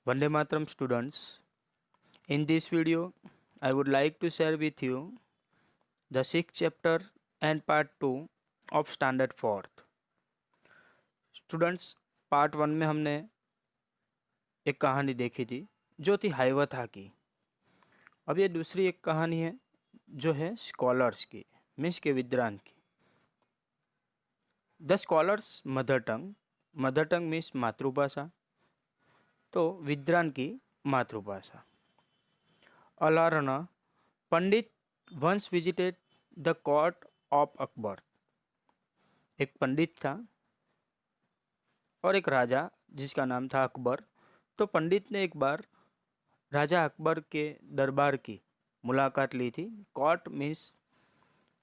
Vande Mataram students, in this video I would like to share with you the 6th chapter and part 2 of standard 4th. Students part 1 में हमने एक कहानी देखी थी जो थी हाइवथा की। अब ये दूसरी एक कहानी है जो है स्कॉलर्स की, मीन्स के विद्वान की। The scholars mother tongue means मातृभाषा, तो विद्वान की मातृभाषा। अलारना pandit once visited the court of Akbar. एक पंडित था और एक राजा जिसका नाम था अकबर। तो पंडित ने एक बार राजा अकबर के दरबार की मुलाकात ली थी। कोर्ट मीन्स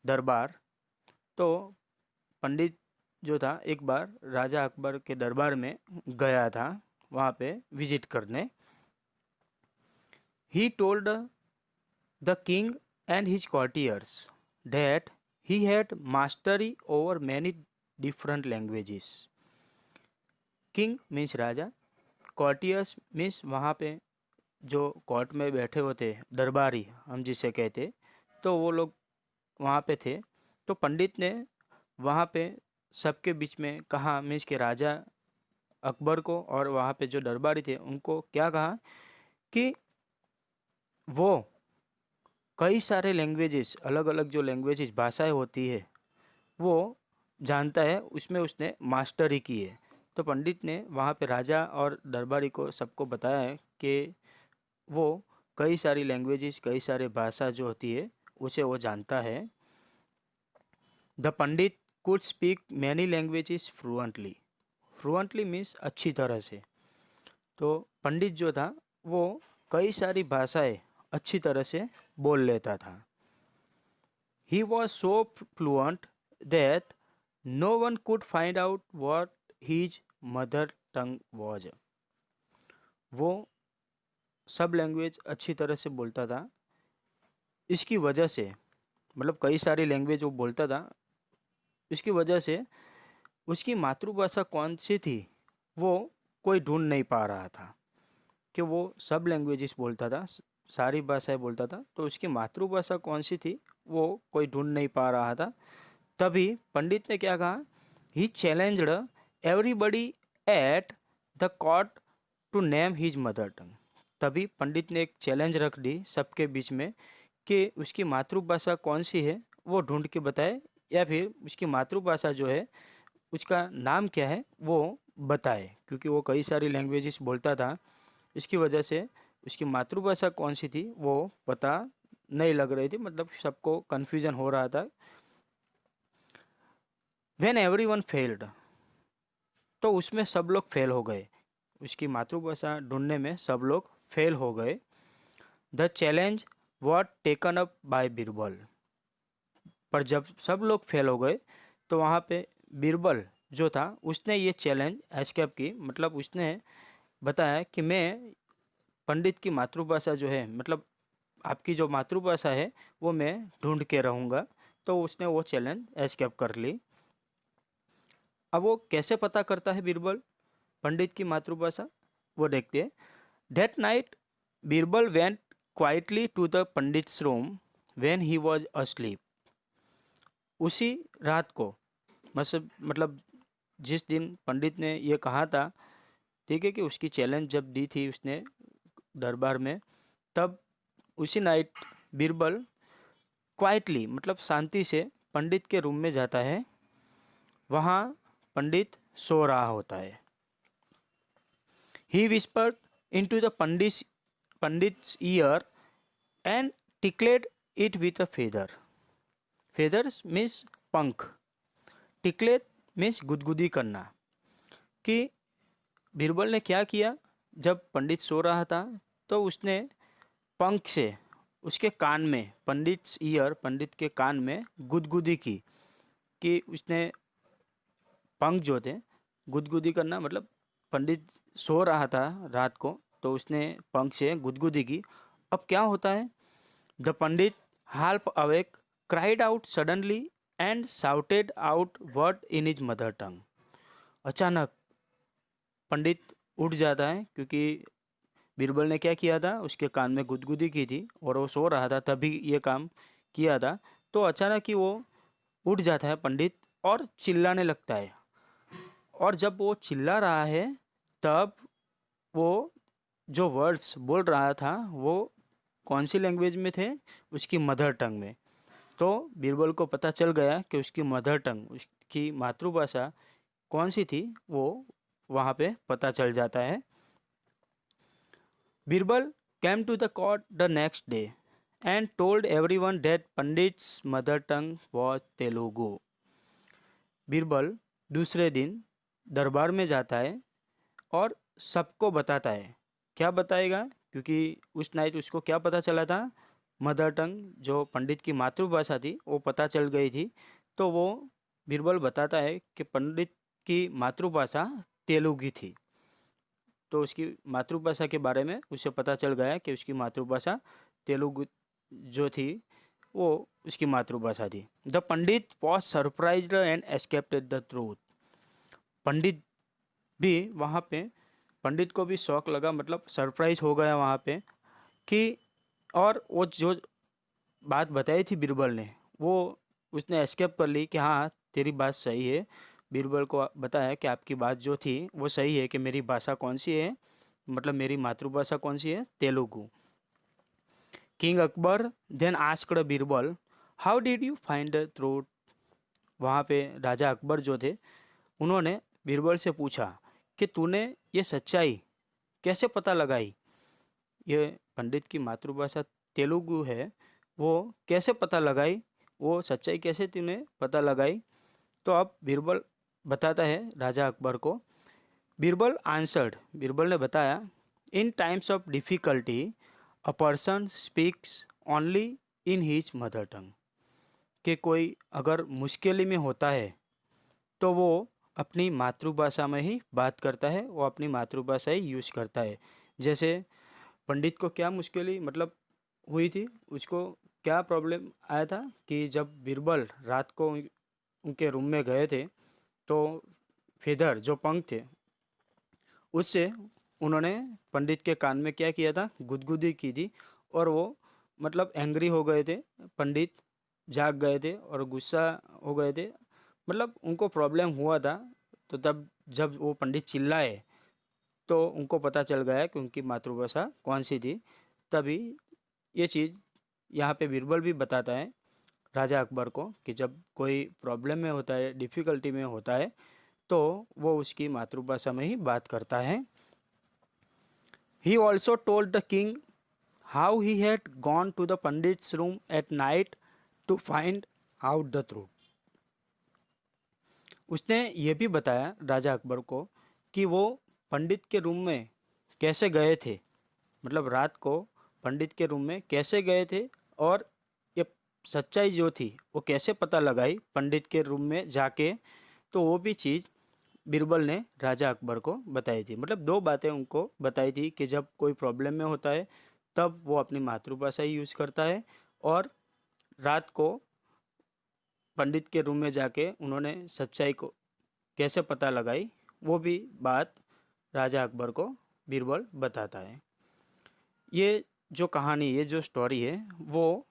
दरबार। तो पंडित जो था एक बार राजा अकबर के दरबार में गया था, वहाँ पे विजिट करने। He told the king and his courtiers that he had mastery over many different languages. King means Raja, courtiers means वहाँ पे जो कोर्ट में बैठे होते दरबारी हम जिसे कहते, तो वो लोग वहाँ पे थे। तो पंडित ने वहाँ पे सबके बीच में कहा, मीन्स के राजा अकबर को और वहाँ पे जो दरबारी थे उनको क्या कहा कि वो कई सारे लैंग्वेजेस, अलग अलग जो लैंग्वेजेस भाषाएं होती है वो जानता है, उसमें उसने मास्टरी की है। तो पंडित ने वहाँ पे राजा और दरबारी को सबको बताया है कि वो कई सारी लैंग्वेजेस, कई सारे भाषा जो होती है उसे वो जानता है। The Pandit could speak many languages fluently. Fluently means अच्छी तरह से। तो पंडित जो था वो कई सारी भाषाएं अच्छी तरह से बोल लेता था। He was so fluent that no one could find out what his mother tongue was. वो सब लैंग्वेज अच्छी तरह से बोलता था। इसकी वजह से, मतलब कई सारी लैंग्वेज वो बोलता था, इसकी वजह से उसकी मातृभाषा कौन सी थी वो कोई ढूंढ नहीं पा रहा था। कि वो सब लैंग्वेजेस बोलता था, सारी भाषाएं बोलता था, तो उसकी मातृभाषा कौन सी थी वो कोई ढूंढ नहीं पा रहा था। तभी पंडित ने क्या कहा, he challenged everybody at the court to name his mother tongue. तभी पंडित ने एक चैलेंज रख दी सबके बीच में कि उसकी मातृभाषा कौन सी है वो ढूंढ के बताए, या फिर उसकी मातृभाषा जो है उसका नाम क्या है वो बताए। क्योंकि वो कई सारी लैंग्वेजेस बोलता था, इसकी वजह से उसकी मातृभाषा कौन सी थी वो पता नहीं लग रही थी, मतलब सबको कन्फ्यूजन हो रहा था। व्हेन एवरीवन फेल्ड, तो उसमें सब लोग फेल हो गए, उसकी मातृभाषा ढूंढने में सब लोग फेल हो गए। The challenge was taken up by Birbal. पर जब सब लोग फेल हो गए तो वहाँ पे बीरबल जो था उसने ये चैलेंज एस्केप की, मतलब उसने बताया कि मैं पंडित की मातृभाषा जो है, मतलब आपकी जो मातृभाषा है वो मैं ढूंढ के रहूँगा। तो उसने वो चैलेंज एस्केप कर ली। अब वो कैसे पता करता है बीरबल पंडित की मातृभाषा, वो देखते हैं। That night Birbal went quietly to the pandit's room when he was asleep. उसी रात को, मतलब जिस दिन पंडित ने ये कहा था, ठीक है, कि उसकी चैलेंज जब दी थी उसने दरबार में, तब उसी नाइट बीरबल क्वाइटली मतलब शांति से पंडित के रूम में जाता है। वहाँ पंडित सो रहा होता है। He whispered into the pandit's ear and tickled it with a feather. Feathers means पंख, टिकलेड मीन्स गुदगुदी करना। कि बीरबल ने क्या किया, जब पंडित सो रहा था तो उसने पंख से उसके कान में, पंडित्स ईयर पंडित के कान में गुदगुदी की। कि उसने पंख जो थे, गुदगुदी करना मतलब पंडित सो रहा था रात को तो उसने पंख से गुदगुदी की। अब क्या होता है, the Pandit half awake cried out suddenly and shouted out word in his mother टंग। अचानक पंडित उठ जाता है, क्योंकि बीरबल ने क्या किया था, उसके कान में गुदगुदी की थी और वो सो रहा था तभी ये काम किया था। तो अचानक ही वो उठ जाता है पंडित और चिल्लाने लगता है। और जब वो चिल्ला रहा है तब वो जो वर्ड्स बोल रहा था वो कौन सी लैंग्वेज में थे, उसकी मदर टंग में। तो बीरबल को पता चल गया कि उसकी मदर टंग, उसकी मातृभाषा कौन सी थी, वो वहाँ पे पता चल जाता है। Birbal came to the court the next day and told everyone that Pandit's mother tongue was Telugu. Birbal दूसरे दिन दरबार में जाता है और सबको बताता है। क्या बताएगा, क्योंकि उस नाइट उसको क्या पता चला था, मदर टंग जो पंडित की मातृभाषा थी वो पता चल गई थी। तो वो बीरबल बताता है कि पंडित की मातृभाषा तेलुगु थी। तो उसकी मातृभाषा के बारे में उसे पता चल गया कि उसकी मातृभाषा तेलुगु जो थी वो उसकी मातृभाषा थी। The pandit was surprised and accepted the truth. पंडित भी वहाँ पे, पंडित को भी शौक लगा, मतलब सरप्राइज हो गया वहाँ पे कि, और वो जो बात बताई थी बीरबल ने वो उसने एस्केप कर ली कि हाँ तेरी बात सही है। बीरबल को बताया कि आपकी बात जो थी वो सही है कि मेरी भाषा कौन सी है, मतलब मेरी मातृभाषा कौन सी है, Telugu. King Akbar then asked Birbal how did you find the truth. वहाँ पे राजा अकबर जो थे उन्होंने बीरबल से पूछा कि तूने ये सच्चाई कैसे पता लगाई, ये पंडित की मातृभाषा तेलुगु है वो कैसे पता लगाई, वो सच्चाई कैसे तूने पता लगाई। तो अब बीरबल बताता है राजा अकबर को। बीरबल आंसर्ड, बीरबल ने बताया, in times of difficulty a person speaks only in his mother tongue. कि कोई अगर मुश्किल में होता है तो वो अपनी मातृभाषा में ही बात करता है, वो अपनी मातृभाषा ही यूज़ करता है। जैसे पंडित को क्या मुश्किल मतलब हुई थी, उसको क्या प्रॉब्लम आया था कि जब बीरबल रात को उनके रूम में गए थे तो फेदर जो पंख थे उससे उन्होंने पंडित के कान में क्या किया था, गुदगुदी की थी और वो मतलब एंग्री हो गए थे। पंडित जाग गए थे और गुस्सा हो गए थे, मतलब उनको प्रॉब्लम हुआ था। तो तब जब वो पंडित चिल्लाए तो उनको पता चल गया कि उनकी मातृभाषा कौन सी थी। तभी ये चीज़ यहाँ पे बीरबल भी बताता है राजा अकबर को कि जब कोई प्रॉब्लम में होता है, डिफ़िकल्टी में होता है तो वो उसकी मातृभाषा में ही बात करता है। He also told the king how he had gone to the pandit's room at night to find out the truth. उसने ये भी बताया राजा अकबर को कि वो पंडित के रूम में कैसे गए थे, मतलब रात को पंडित के रूम में कैसे गए थे और ये सच्चाई जो थी वो कैसे पता लगाई पंडित के रूम में जाके। तो वो भी चीज़ बीरबल ने राजा अकबर को बताई थी। मतलब दो बातें उनको बताई थी कि जब कोई प्रॉब्लम में होता है तब वो अपनी मातृभाषा ही यूज़ करता है, और रात को पंडित के रूम में जाके उन्होंने सच्चाई को कैसे पता लगाई, वो भी बात राजा अकबर को बीरबल बताता है। ये जो कहानी, ये जो स्टोरी है वो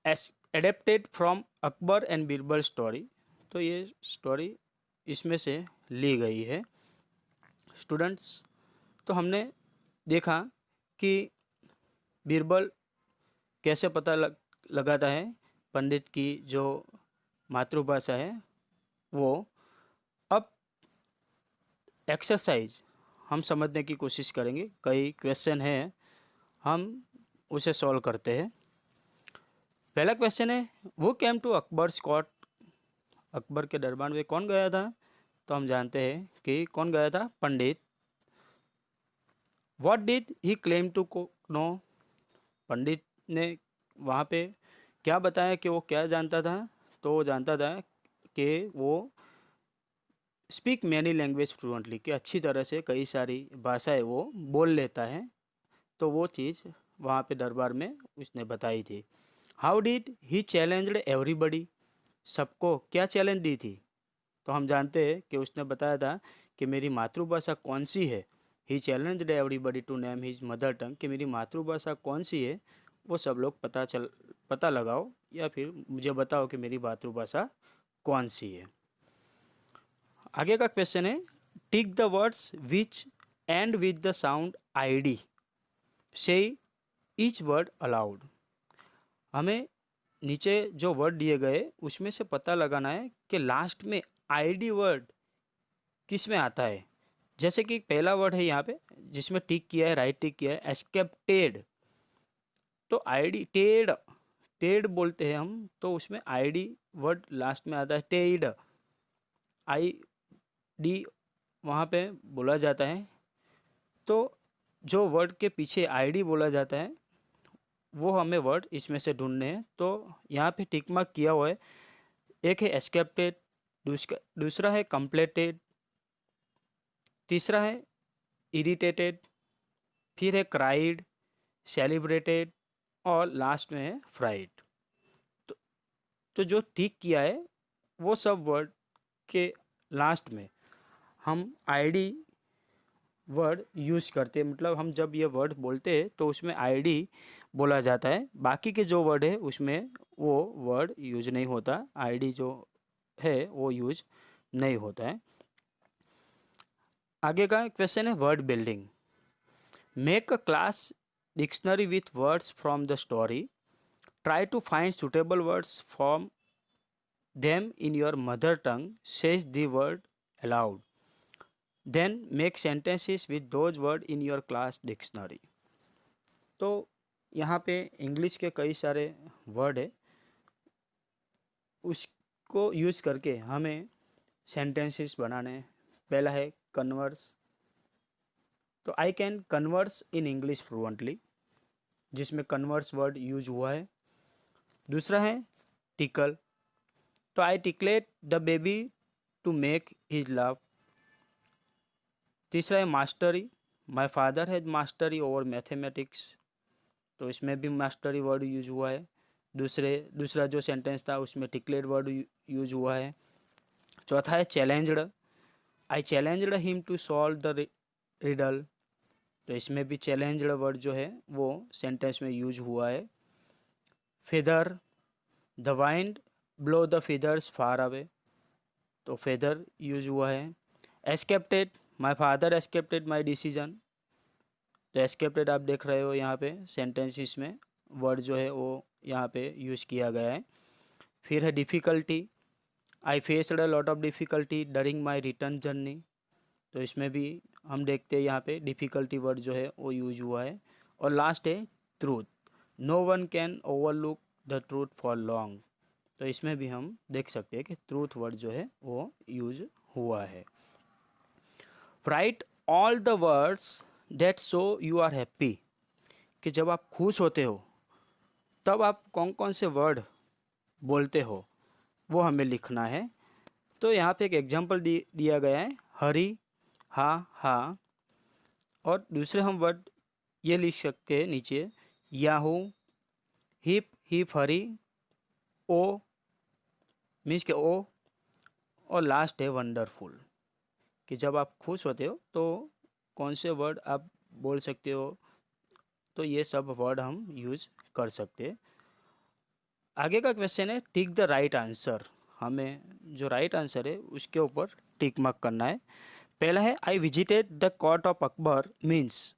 adapted from Akbar and Birbal story. तो ये स्टोरी इसमें से ली गई है। स्टूडेंट्स, तो हमने देखा कि बीरबल कैसे पता लगाता है पंडित की जो मातृभाषा है वो। अब एक्सरसाइज हम समझने की कोशिश करेंगे, कई क्वेश्चन हैं हम उसे सॉल्व करते हैं। पहला क्वेश्चन है, वो came to Akbar's court. Akbar के दरबार में कौन गया था, तो हम जानते हैं कि कौन गया था, पंडित। What did he claim to know. पंडित ने वहाँ पे क्या बताया कि वो क्या जानता था, तो वो जानता था कि वो स्पीक मैनी लैंग्वेज फ्लुएंटली, कि अच्छी तरह से कई सारी भाषाएं वो बोल लेता है। तो वो चीज़ वहाँ पे दरबार में उसने बताई थी। How did he challenged everybody. सबको क्या चैलेंज दी थी, तो हम जानते हैं कि उसने बताया था कि मेरी मातृभाषा कौन सी है, he challenged everybody to name his mother tongue, कि मेरी मातृभाषा कौन सी है वो सब लोग पता लगाओ या फिर मुझे बताओ कि मेरी मातृभाषा कौन सी है। आगे का क्वेश्चन है, tick the words which and with the sound ID, से ईच वर्ड अलाउड। हमें नीचे जो वर्ड दिए गए उसमें से पता लगाना है कि लास्ट में आईडी वर्ड किस में आता है। जैसे कि पहला वर्ड है यहाँ पे जिसमें टिक किया है, राइट टिक किया है, एस्केप्टेड, तो आईडी टेड, टेड बोलते हैं हम, तो उसमें आईडी वर्ड लास्ट में आता है, टेड, आई डी वहाँ पे बोला जाता है। तो जो वर्ड के पीछे आईडी बोला जाता है वो हमें वर्ड इसमें से ढूंढने हैं। तो यहाँ पे टिक मार्क किया हुआ है, एक है एस्केप्टेड, दूसरा है कंप्लेटेड, तीसरा है इरिटेटेड, फिर है क्राइड, सेलिब्रेटेड और लास्ट में है फ्राइड। तो जो टिक किया है वो सब वर्ड के लास्ट में हम आईडी वर्ड यूज़ करते हैं, मतलब हम जब ये वर्ड बोलते हैं तो उसमें आईडी बोला जाता है। बाकी के जो वर्ड है उसमें वो वर्ड यूज नहीं होता, आईडी जो है वो यूज नहीं होता है। आगे का क्वेश्चन है word building. Make a class dictionary with words from the story, try to find suitable words from them in your mother tongue, says the word aloud, then make sentences with those word in your class dictionary. तो यहाँ पे English के कई सारे word है, उसको use करके हमें सेंटेंसेस बनाने हैं। पहला है कन्वर्स, तो I can converse in English fluently, जिसमें कन्वर्स वर्ड यूज हुआ है। दूसरा है टिकल, तो I tickled the baby to make his love. तीसरा है mastery, my father has mastery over mathematics, तो इसमें भी मास्टरी वर्ड यूज हुआ है। दूसरा जो सेंटेंस था उसमें टिकलेट वर्ड यूज हुआ है। चौथा है challenged, I challenged him to solve the riddle, तो इसमें भी चैलेंज्ड वर्ड जो है वो सेंटेंस में यूज हुआ है। Feather, the wind blow the feathers far away, तो फेदर यूज हुआ है। एस्केप्टेड, माई फादर एस्केप्टेड माई डिसीजन, तो एस्केप्टेड आप देख रहे हो यहाँ पे सेंटेंसेस में वर्ड जो है वो यहाँ पे यूज़ किया गया है। फिर है difficulty, I faced a lot of difficulty during my return journey, तो इसमें भी हम देखते हैं यहाँ पे डिफ़िकल्टी वर्ड जो है वो यूज हुआ है। और लास्ट है truth, no one can overlook the truth for long, तो इसमें भी हम देख सकते हैं कि ट्रूथ वर्ड जो है वो यूज हुआ है। Write all the words that show you are happy, कि जब आप खुश होते हो तब आप कौन कौन से वर्ड बोलते हो वो हमें लिखना है। तो यहाँ पे एक एग्जांपल दिया गया है, हरी, हा, और दूसरे हम वर्ड ये लिख सकते हैं नीचे, याहू, हिप हरी, ओ मीन्स के ओ, और लास्ट है वंडरफुल, कि जब आप खुश होते हो तो कौन से वर्ड आप बोल सकते हो। तो ये सब वर्ड हम यूज कर सकते हैं। आगे का क्वेश्चन है टिक द राइट आंसर, हमें जो राइट आंसर है उसके ऊपर टिक मार्क करना है। पहला है I visited the court of Akbar means,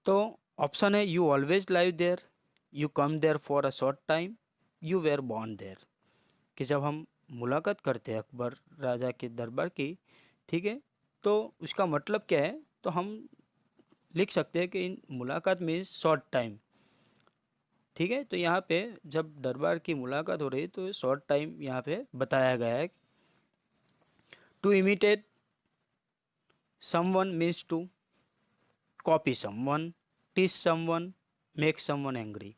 तो ऑप्शन है you always live there, you come there for a short time, you were born there, कि जब हम मुलाकात करते हैं अकबर राजा के दरबार की, ठीक है, तो उसका मतलब क्या है, तो हम लिख सकते हैं कि इन मुलाकात मीन्स शॉर्ट टाइम, ठीक है। तो यहाँ पे जब दरबार की मुलाकात हो रही है तो शॉर्ट टाइम यहाँ पे बताया गया है। To imitate someone means to copy someone, teach someone, make someone angry.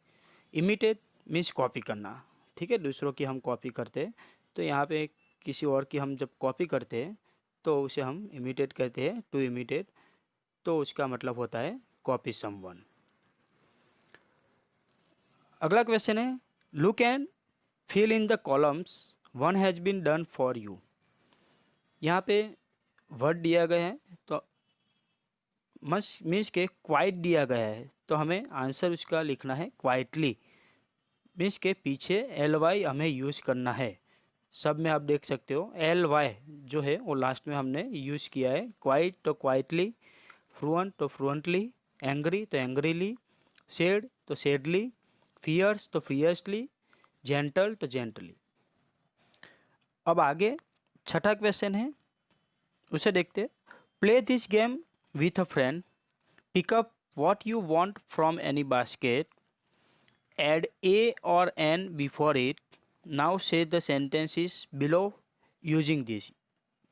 Imitate means copy करना, ठीक है, दूसरों की हम कॉपी करते हैं, तो यहाँ पे किसी और की हम जब कॉपी करते हैं तो उसे हम इमिटेट कहते हैं, टू इमिटेट, तो उसका मतलब होता है कॉपी समवन। अगला क्वेश्चन है look and fill in the columns one has been done for you. यहाँ पे वर्ड दिया गया है, तो मीन्स के क्वाइट दिया गया है, तो हमें आंसर उसका लिखना है क्वाइटली। मीन्स के पीछे एल वाई हमें यूज़ करना है। सब में आप देख सकते हो एल वाई जो है वो लास्ट में हमने यूज़ किया है। Quiet to quietly, fluent to fluently, angry to angrily, sad to sadly, fierce to fiercely, gentle to gently. अब आगे छठा क्वेश्चन है, उसे देखते। Play this game with a friend, pick up what you want from any basket, add a or an before it, now say the sentences below using these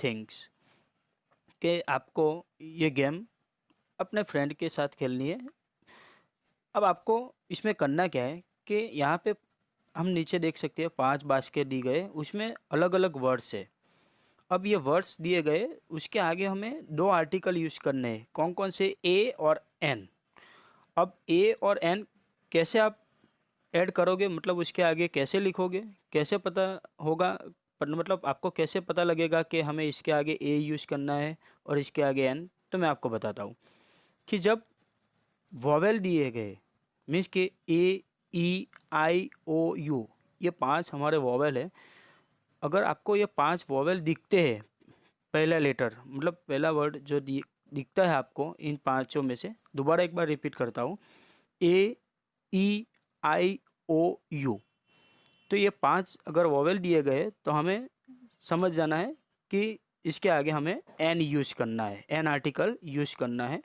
things। कि आपको ये game अपने फ्रेंड के साथ खेलनी है। अब आपको इसमें करना क्या है कि यहाँ पे हम नीचे देख सकते हैं 5 बास्केट दी गए, उसमें अलग अलग वर्ड्स है। अब ये वर्ड्स दिए गए, उसके आगे हमें 2 आर्टिकल यूज़ करने हैं। कौन कौन से? ए और एन। अब ए और एन कैसे आप ऐड करोगे, मतलब उसके आगे कैसे लिखोगे, कैसे पता होगा, मतलब आपको कैसे पता लगेगा कि हमें इसके आगे ए यूज़ करना है और इसके आगे एन? तो मैं आपको बताता हूँ कि जब वॉवेल दिए गए, मीन्स के ए, ई, आई, ओ, यू, ये 5 हमारे वॉवेल है। अगर आपको ये 5 वॉवेल दिखते हैं, पहला लेटर मतलब पहला वर्ड जो दिखता है आपको इन पांचों में से, दोबारा एक बार रिपीट करता हूँ, ए, ई, आई, ओ, यू, तो ये 5 अगर वॉवेल दिए गए तो हमें समझ जाना है कि इसके आगे हमें एन यूज़ करना है, एन आर्टिकल यूज़ करना है।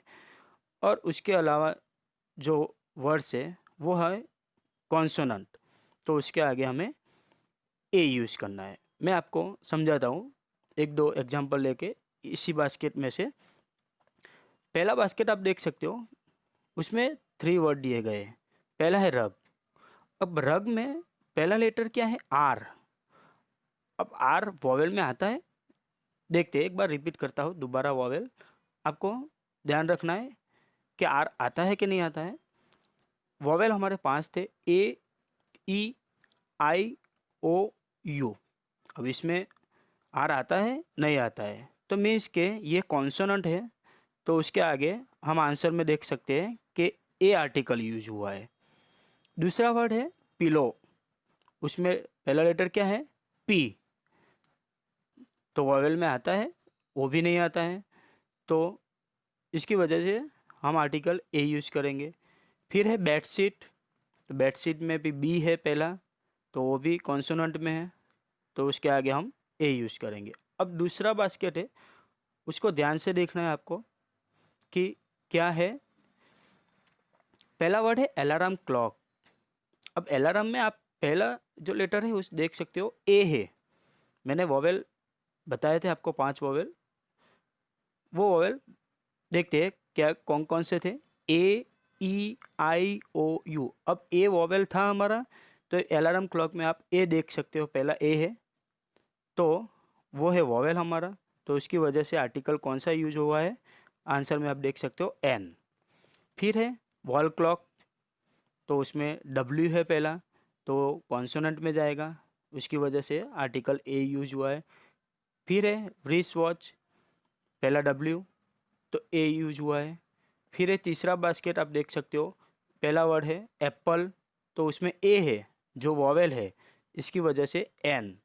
और उसके अलावा जो वर्ड्स है वो है कॉन्सोनेंट, तो उसके आगे हमें ए यूज़ करना है। मैं आपको समझाता हूँ एक दो एग्जांपल लेके इसी बास्केट में से। पहला बास्केट आप देख सकते हो, उसमें 3 वर्ड दिए गए हैं। पहला है रग। अब रग में पहला लेटर क्या है? आर। अब आर वॉवेल में आता है, देखते हैं, एक बार रिपीट करता हूँ दोबारा वॉवेल, आपको ध्यान रखना है कि आर आता है कि नहीं आता है। वॉवेल हमारे 5 थे, ए, ई, आई, ओ, यू। अब इसमें आर आता है नहीं आता है, तो मीन्स के ये कॉन्सोनेंट है, तो उसके आगे हम आंसर में देख सकते हैं कि ए आर्टिकल यूज हुआ है। दूसरा वर्ड है पिलो, उसमें पहला लेटर क्या है? पी, तो वॉवेल में आता है, वो भी नहीं आता है, तो इसकी वजह से हम आर्टिकल ए यूज करेंगे। फिर है बेडशीट, तो बेडशीट में भी बी है पहला, तो वो भी कॉन्सोनेंट में है, तो उसके आगे हम ए यूज करेंगे। अब दूसरा बास्केट है, उसको ध्यान से देखना है आपको कि क्या है। पहला वर्ड है अलार्म क्लॉक। अब अलार्म में आप पहला जो लेटर है उस देख सकते हो ए है। मैंने वॉवेल बताए थे आपको 5 वॉवेल, वो वॉवेल देखते हैं क्या कौन कौन से थे। ए, ई, आई, ओ, यू। अब ए वॉवेल था हमारा, तो अलार्म क्लॉक में आप ए देख सकते हो, पहला ए है, तो वो है वॉवेल हमारा, तो उसकी वजह से आर्टिकल कौन सा यूज हुआ है, आंसर में आप देख सकते हो एन। फिर है वॉल क्लॉक, तो उसमें डब्ल्यू है पहला, तो कॉन्सोनेंट में जाएगा, उसकी वजह से आर्टिकल ए यूज हुआ है। फिर है रिस्ट वॉच, पहला डब्ल्यू, तो ए यूज हुआ है। फिर है तीसरा बास्केट, आप देख सकते हो पहला वर्ड है एप्पल, तो उसमें ए है जो वॉवेल है, इसकी वजह से एन।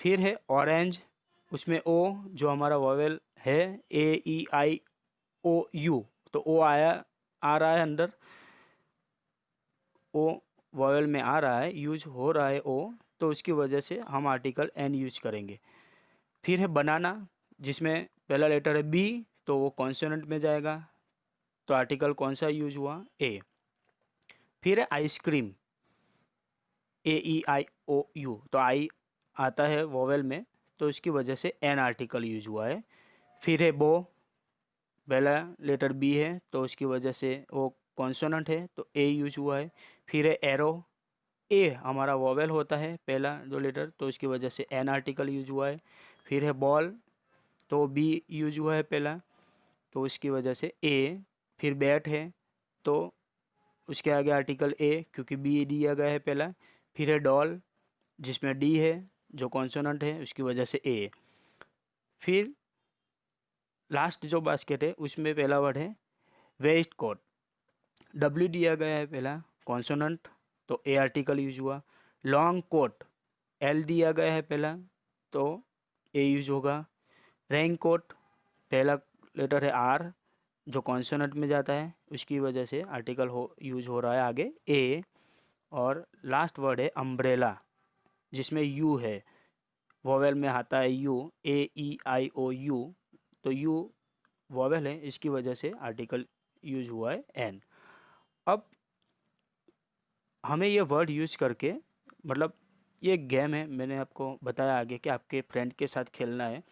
फिर है ऑरेंज, उसमें ओ जो हमारा वॉवेल है, ए, ई, आई, ओ, यू, तो ओ आया, आ रहा है अंदर, ओ वॉवेल में आ रहा है, यूज हो रहा है ओ, तो उसकी वजह से हम आर्टिकल एन यूज करेंगे। फिर है बनाना, जिसमें पहला लेटर है बी, तो वो कॉन्सोनेंट में जाएगा, तो आर्टिकल कौन सा यूज हुआ? ए। फिर है ice cream, A, E, I, O, you, तो आई आता है वॉवेल में, तो इसकी वजह से एन आर्टिकल यूज हुआ है। फिर है बो, पहला लेटर बी है, तो उसकी वजह से वो कॉन्सोनेंट है, तो ए यूज हुआ है। फिर है एरो, ए हमारा वॉवेल होता है पहला दो लेटर, तो उसकी वजह से एन आर्टिकल यूज हुआ है। फिर है बॉल, तो बी यूज हुआ है पहला, तो उसकी वजह से ए। फिर बैट है, तो उसके आगे आर्टिकल ए, क्योंकि बी दिया गया है पहला। फिर है डॉल, जिसमें डी है जो कॉन्सोनेंट है, उसकी वजह से ए। फिर लास्ट जो बास्केट है उसमें पहला वर्ड है वेस्ट कोट, डब्ल्यू दिया गया है पहला कॉन्सोनेंट, तो ए आर्टिकल यूज हुआ। लॉन्ग कोट, एल दिया गया है पहला, तो ए यूज होगा। रेन कोट, पहला लेटर है आर जो कॉन्सोनेंट में जाता है, उसकी वजह से आर्टिकल यूज हो रहा है आगे ए। और लास्ट वर्ड है अम्ब्रेला, जिसमें यू है, वोवेल में आता है यू, AEIOU, तो यू वोवेल है, इसकी वजह से आर्टिकल यूज हुआ है एन। अब हमें ये वर्ड यूज करके, मतलब ये गेम है, मैंने आपको बताया आगे कि आपके फ्रेंड के साथ खेलना है,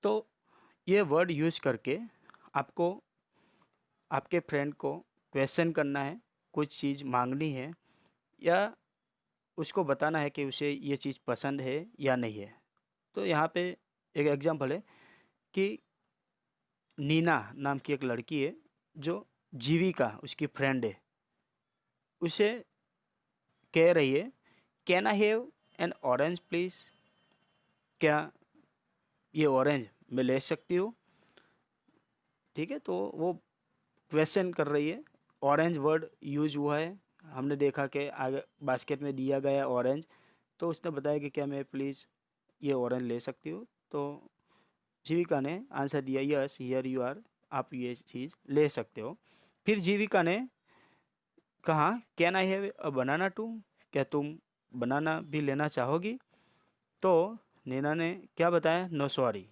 तो ये वर्ड यूज करके आपको आपके फ्रेंड को क्वेश्चन करना है, कुछ चीज़ मांगनी है, या उसको बताना है कि उसे ये चीज़ पसंद है या नहीं है। तो यहाँ पे एक एग्जांपल है कि नीना नाम की एक लड़की है जो जीविका उसकी फ्रेंड है, उसे कह रही है can I have an orange please, क्या ये ऑरेंज मैं ले सकती हूँ। ठीक है, तो वो क्वेश्चन कर रही है, ऑरेंज वर्ड यूज हुआ है, हमने देखा कि आगे बास्केट में दिया गया है ऑरेंज, तो उसने बताया कि क्या मैं प्लीज़ ये ऑरेंज ले सकती हूँ। तो जीविका ने आंसर दिया यस हियर यू आर, आप ये चीज़ ले सकते हो। फिर जीविका ने कहा can I have a banana too, क्या तुम बनाना भी लेना चाहोगी। तो नैना ने क्या बताया, no sorry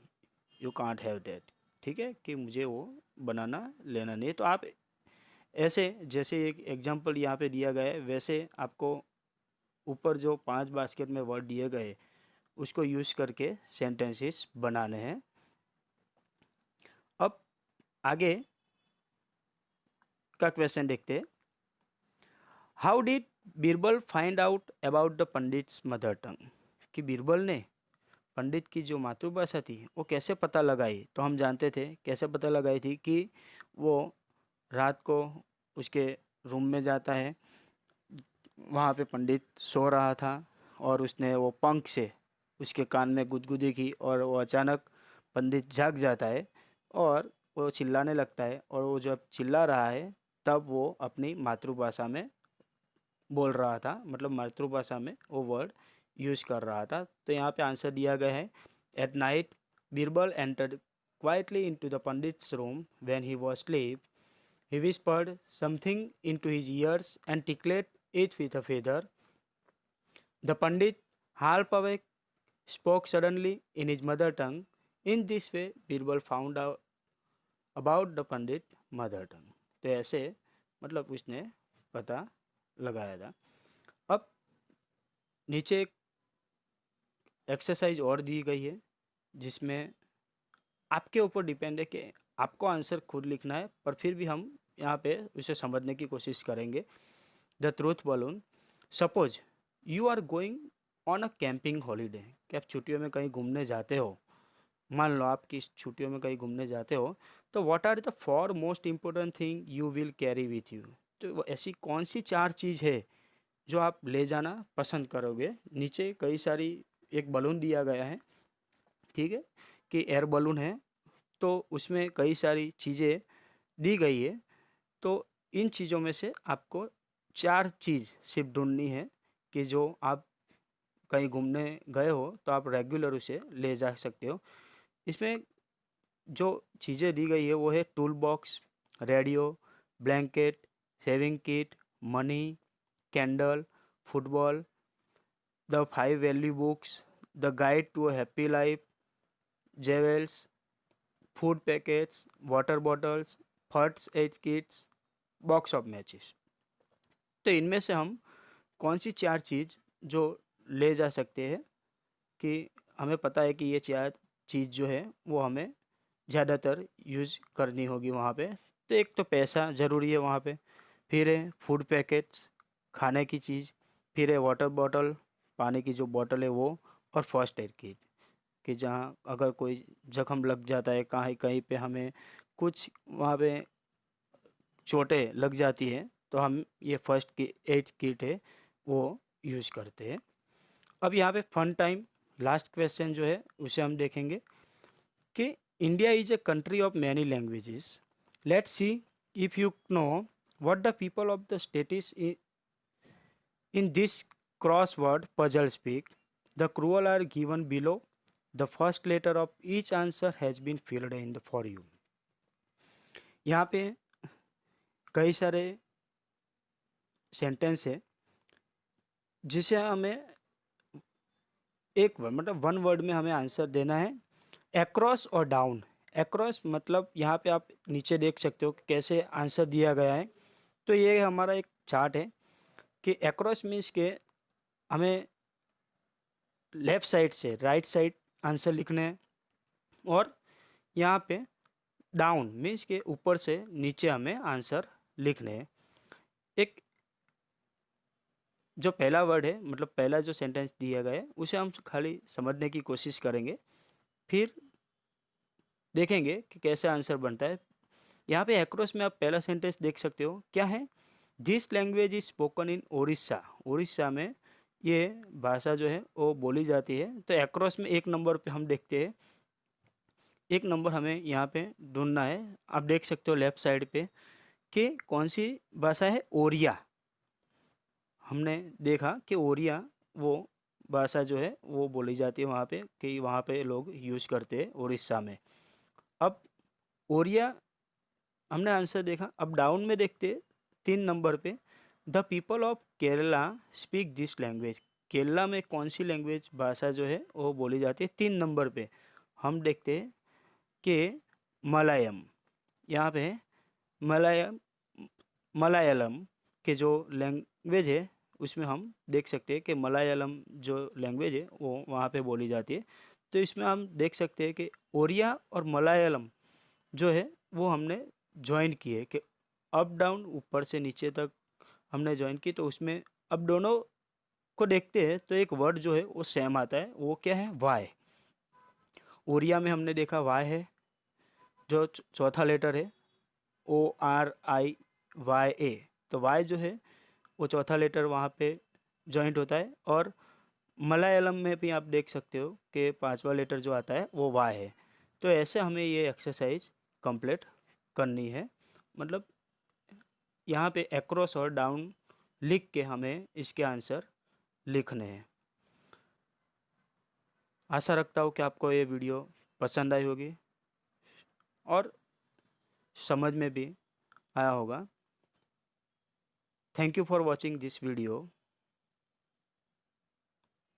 you can't have that, ठीक है, कि मुझे वो बनाना लेना नहीं। तो आप ऐसे, जैसे एक एग्जांपल यहाँ पे दिया गया है, वैसे आपको ऊपर जो 5 बास्केट में वर्ड दिए गए उसको यूज़ करके सेंटेंसेस बनाने हैं। अब आगे का क्वेश्चन देखते हैं। How did Birbal find out about the pandits mother tongue, कि बीरबल ने पंडित की जो मातृभाषा थी वो कैसे पता लगाई। तो हम जानते थे कैसे पता लगाई थी कि वो रात को उसके रूम में जाता है, वहाँ पे पंडित सो रहा था और उसने वो पंख से उसके कान में गुदगुदी की और वो अचानक पंडित जाग जाता है और वो चिल्लाने लगता है, और वो जब चिल्ला रहा है तब वो अपनी मातृभाषा में बोल रहा था, मतलब मातृभाषा में वो वर्ड यूज़ कर रहा था। तो यहाँ पे आंसर दिया गया है at night Birbal entered quietly into the pandit's room when he was asleep. He whispered something into his ears and tickled it with a feather. The Pandit, half awake, spoke suddenly in his mother tongue. In this way, Birbal found out about the Pandit mother tongue. तो ऐसे मतलब उसने पता लगाया था। अब नीचे एक एक्सरसाइज और दी गई है जिसमें आपके ऊपर डिपेंड है कि आपको आंसर खुद लिखना है, पर फिर भी हम यहाँ पे उसे समझने की कोशिश करेंगे। The truth balloon, suppose you are going on a camping holiday, कि आप छुट्टियों में कहीं घूमने जाते हो, मान लो आप किस छुट्टियों में कहीं घूमने जाते हो, तो what are the 4 most important thing you will carry with you, तो वो ऐसी कौन सी 4 चीज़ है जो आप ले जाना पसंद करोगे। नीचे कई सारी, एक बलून दिया गया है, ठीक है, कि एयर बलून है, तो उसमें कई सारी चीज़ें दी गई है। तो इन चीज़ों में से आपको 4 चीज़ सिर्फ ढूंढनी है कि जो आप कहीं घूमने गए हो तो आप रेगुलर उसे ले जा सकते हो। इसमें जो चीज़ें दी गई है वो है tool box, radio, blanket, shaving kit, money, candle, football, the 5 value books, the guide to a happy life, jewels, food packets, water bottles, first aid kits, box of matches. तो इनमें से हम कौन सी 4 चीज़ जो ले जा सकते हैं, कि हमें पता है कि ये 4 चीज़ जो है वो हमें ज़्यादातर यूज़ करनी होगी वहाँ पे। तो एक तो पैसा ज़रूरी है वहाँ पे, फिर है फूड पैकेट्स खाने की चीज़, फिर है वाटर बॉटल पानी की जो बॉटल है वो, और फर्स्ट एड किट, कि जहाँ अगर कोई जख्म लग जाता है कहीं कहीं पे, हमें कुछ वहाँ पे चोटें लग जाती हैं, तो हम ये फर्स्ट की एड किट है वो यूज़ करते हैं। अब यहाँ पे फन टाइम, लास्ट क्वेश्चन जो है उसे हम देखेंगे कि India is a country of many languages, let's see if you know what the people of the state is in this crossword puzzle speak, the clues are given below. The first letter of each answer has been filled in for you. यहाँ पे कई सारे sentence है जिसे हमें एक word मतलब one word में हमें आंसर देना है। एक्रॉस और डाउन। एक्रॉस मतलब यहाँ पे आप नीचे देख सकते हो कि कैसे आंसर दिया गया है। तो ये हमारा एक चार्ट है कि एक्रॉस मीन्स के हमें लेफ़्ट साइड से राइट साइड आंसर लिखने हैं, और यहाँ पे डाउन मीन्स के ऊपर से नीचे हमें आंसर लिखने हैं। एक जो पहला वर्ड है मतलब पहला जो सेंटेंस दिया गया है उसे हम खाली समझने की कोशिश करेंगे, फिर देखेंगे कि कैसे आंसर बनता है। यहाँ पे एक्रॉस में आप पहला सेंटेंस देख सकते हो, क्या है? This language is spoken in Orissa. Orissa में ये भाषा जो है वो बोली जाती है। तो एक्रॉस में एक नंबर पे हम देखते हैं, एक नंबर हमें यहाँ पे ढूंढना है। आप देख सकते हो लेफ्ट साइड पे कि कौन सी भाषा है, ओरिया। हमने देखा कि ओरिया वो भाषा जो है वो बोली जाती है वहाँ पे, कि वहाँ पे लोग यूज़ करते हैं उड़ीसा में। अब ओरिया हमने आंसर देखा। अब डाउन में देखते हैं 3 नंबर पे, the people of Kerala speak this language. Kerala में कौन सी लैंग्वेज भाषा जो है वो बोली जाती है। 3 नंबर पे हम देखते हैं कि मलयालम। यहाँ पे है मलयालम। मलयालम के जो लैंग्वेज है उसमें हम देख सकते हैं कि मलयालम जो लैंग्वेज है वो वहाँ पे बोली जाती है। तो इसमें हम देख सकते हैं कि ओरिया और मलयालम जो है वो हमने ज्वाइन किए, कि अप डाउन ऊपर से नीचे तक हमने ज्वाइन की। तो उसमें अब दोनों को देखते हैं तो एक वर्ड जो है वो सेम आता है, वो क्या है? वाई। ओरिया में हमने देखा वाई है, जो चौथा लेटर है ORIYA। तो वाई जो है वो चौथा लेटर वहाँ पे जॉइंट होता है। और मलयालम में भी आप देख सकते हो कि 5वां लेटर जो आता है वो वाई है। तो ऐसे हमें ये एक्सरसाइज कंप्लीट करनी है। मतलब यहाँ पे एक्रॉस और डाउन लिख के हमें इसके आंसर लिखने हैं। आशा रखता हूँ कि आपको ये वीडियो पसंद आई होगी और समझ में भी आया होगा। Thank you for watching this video.